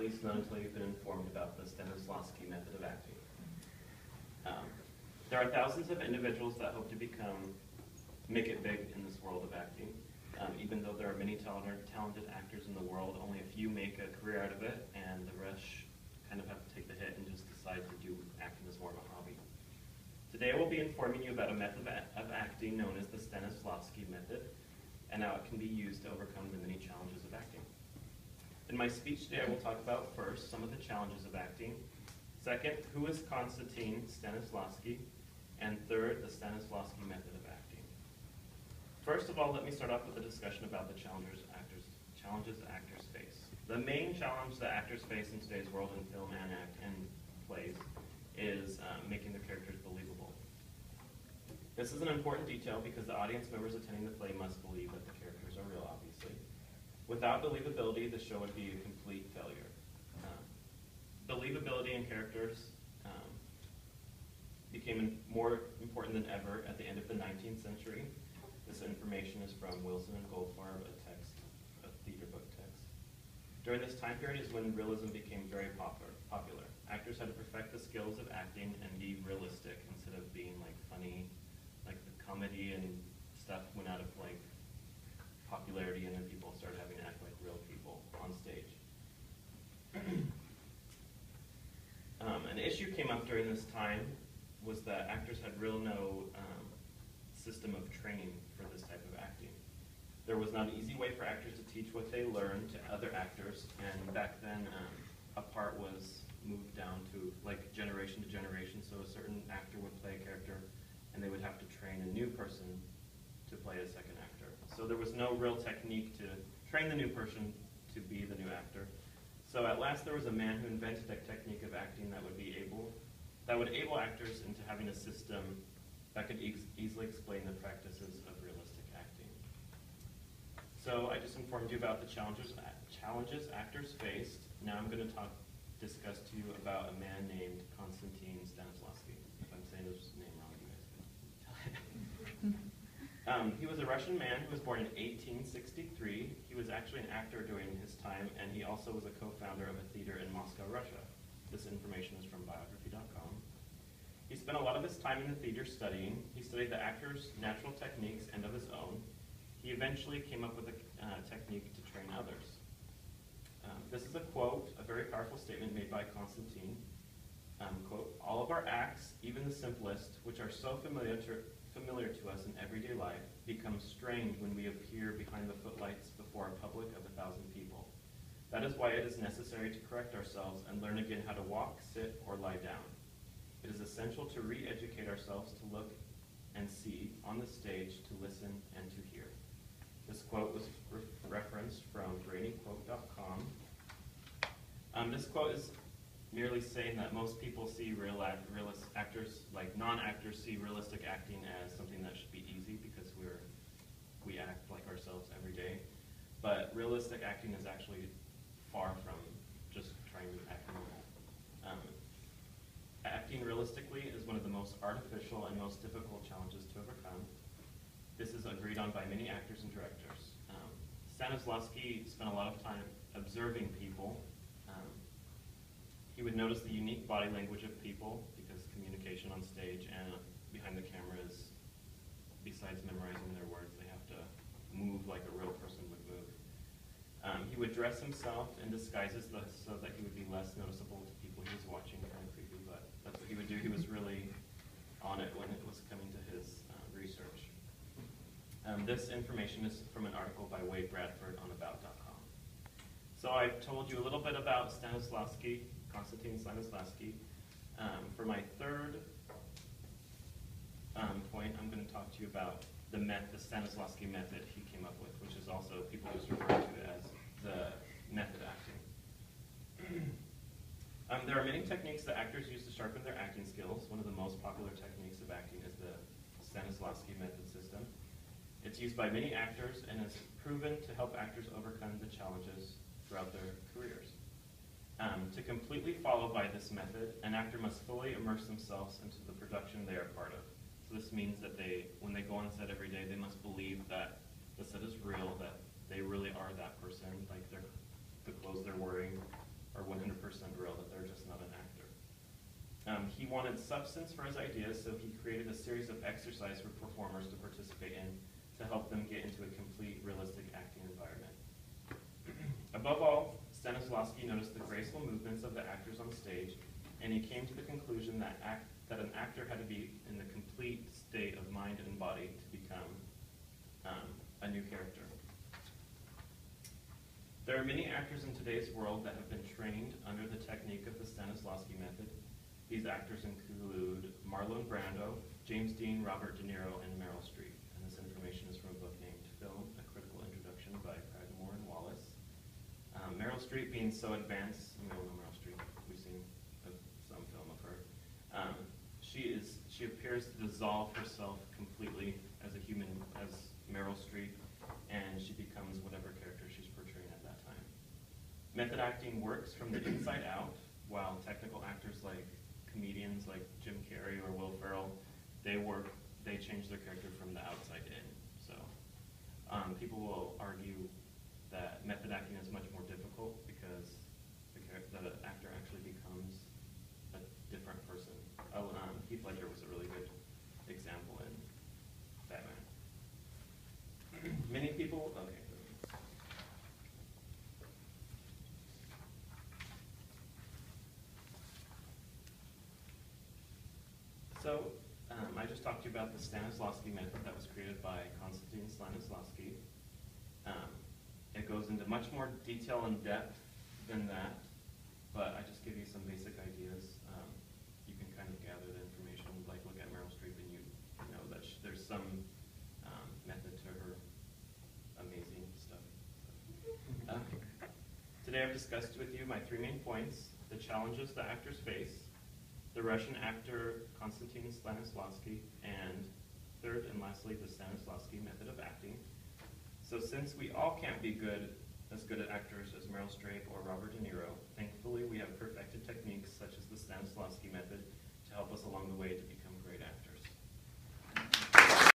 least not until you've been informed about the Stanislavski method of acting. There are thousands of individuals that hope to make it big in this world of acting. Even though there are many talented actors in the world, only a few make a career out of it, and the rest kind of have to take the hit and just decide to do acting as more of a hobby. Today I will be informing you about a method of acting known as the Stanislavski method, and how it can be used to overcome the many challenges of acting. In my speech today I will talk about first, some of the challenges of acting, second, who is Konstantin Stanislavski, and third, the Stanislavski method of acting. First of all, let me start off with a discussion about the challenges actors face. The main challenge that actors face in today's world in film and plays is making their characters believable. This is an important detail because the audience members attending the play must believe that the characters are real, obviously. Without believability, the show would be a complete failure. Believability in characters became more important than ever at the end of the 19th century. This information is from Wilson and Goldfarb, a theater book text. During this time period is when realism became very popular. Actors had to perfect the skills of acting and be realistic instead of being like funny, like the comedy and stuff went out of like popularity and then people started having to act like real people on stage. An issue came up during this time was that actors had no system of training for this type of acting. There was not an easy way for actors to teach what they learned to other actors, and back then a part was moved down to like generation to generation, so a certain actor would play a character and they would have to train a new person to play a second actor. So there was no real technique to train the new person to be the new actor. So at last there was a man who invented a technique of acting that would able actors into having a system that could easily explain the practices of realistic acting. So I just informed you about the challenges actors faced. Now I'm going to discuss to you about a man named Konstantin Stanislavski. If I'm saying his name wrong, you guys can tell it. He was a Russian man who was born in 1863. He was actually an actor during his time, and he also was a co-founder of a theater in Moscow, Russia. This information is from biography.com. He spent a lot of his time in the theater studying. He studied the actors' natural techniques and of his own. He eventually came up with a technique to train others. This is a quote, a very powerful statement made by Konstantin. Quote, "All of our acts, even the simplest, which are so familiar to us in everyday life, become strange when we appear behind the footlights before a public of 1,000 people. That is why it is necessary to correct ourselves and learn again how to walk, sit, or lie down. It is essential to re-educate ourselves to look and see on the stage, to listen and to hear." This quote was referenced from brainyquote.com. This quote is merely saying that most people see non-actors see realistic acting as something that should be easy because we act like ourselves every day. But realistic acting is actually far from just trying to act normal. Acting realistically is one of the most artificial and most difficult challenges to overcome. This is agreed on by many actors and directors. Stanislavski spent a lot of time observing people. He would notice the unique body language of people because communication on stage and behind the camera is, besides memorizing their words, they have to move like a real person would move. He would dress himself in disguises so that he would be less noticeable to people he was watching, kind of creepy, but that's what he would do. He was really on it when it was coming to his research. This information is from an article by Wade Bradford on about.com. So I've told you a little bit about Konstantin Stanislavski. For my third point, I'm going to talk to you about the Stanislavski method he came up with, which is also people just refer to it as the method acting. There are many techniques that actors use to sharpen their acting skills. One of the most popular techniques of acting is the Stanislavski method system. It's used by many actors and is proven to help actors overcome the challenges throughout their careers. To completely follow by this method, an actor must fully immerse themselves into the production they are part of. So this means that when they go on set every day, they must believe that the set is real, that they really are that person, like the clothes they're wearing are 100% wanted substance for his ideas, so he created a series of exercises for performers to participate in to help them get into a complete, realistic acting environment. Above all, Stanislavski noticed the graceful movements of the actors on stage, and he came to the conclusion that an actor had to be in the complete state of mind and body to become a new character. There are many actors in today's world that have been trained under the technique of the Stanislavski method. These actors include Marlon Brando, James Dean, Robert De Niro, and Meryl Streep. And this information is from a book named Film, A Critical Introduction by Pradmore and Wallace. Meryl Streep being so advanced, you all know Meryl Streep, we've seen some film of her. She appears to dissolve herself completely as a human, as Meryl Streep, and she becomes whatever character she's portraying at that time. Method acting works from the inside out, while technical actors like comedians like Jim Carrey or Will Ferrell, they change their character from the outside in. So people will argue that method acting is much more difficult because the actor actually becomes a different person. Heath Ledger was a really good example in Batman. Many people, okay. So, I just talked to you about the Stanislavski method that was created by Konstantin Stanislavski. It goes into much more detail and depth than that, but I just give you some basic ideas. You can kind of gather the information, like look at Meryl Streep and you know that there's some method to her amazing stuff. Today I've discussed with you my 3 main points: the challenges the actors face, the Russian actor Konstantin Stanislavski, and third and lastly, the Stanislavski method of acting. So since we all can't be as good at actors as Meryl Streep or Robert De Niro, thankfully we have perfected techniques such as the Stanislavski method to help us along the way to